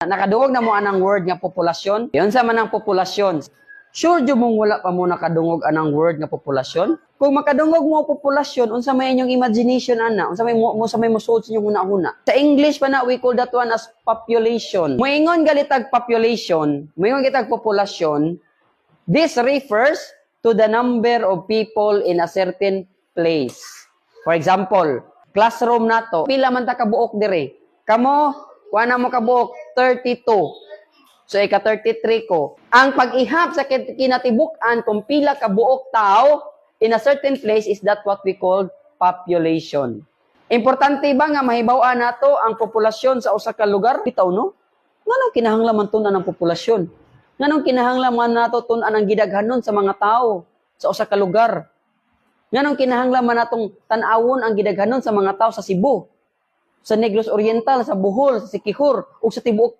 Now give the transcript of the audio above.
Nakadungog na mo anang word nga populasyon. Yun sa man ang populasyon. Sure jud mong wala pa mo nakadungog anang word nga populasyon? Kung makadungog mo populasyon, unsa may inyong imagination ana? Unsa may mo sa may mosuot sa inyong huna-huna? Sa English pa na we call that one as population. Moingon galitag population, moingon gitag populasyon. This refers to the number of people in a certain place. For example, classroom nato, pila man ta kabuok dire? Kamo, kuana mo kabuok 32. So, ika-33 ko. Ang pag-ihap sa kinatibuk-an kung pila ka buok tao in a certain place is that what we call population. Importante ba nga mahibaw-an nato ang populasyon sa usa ka lugar? Bitaw, no? Nganong kinahanglan tun-an ang populasyon? Nganong kinahanglan nato tun-an ang gidaghanon sa mga tao sa usa ka lugar? Nganong kinahanglan natong tan-awon ang gidaghanon sa mga tao sa Cebu, sa Negros Oriental, sa Bohol, sa Siquijor, ug sa tibuok Pilipinas?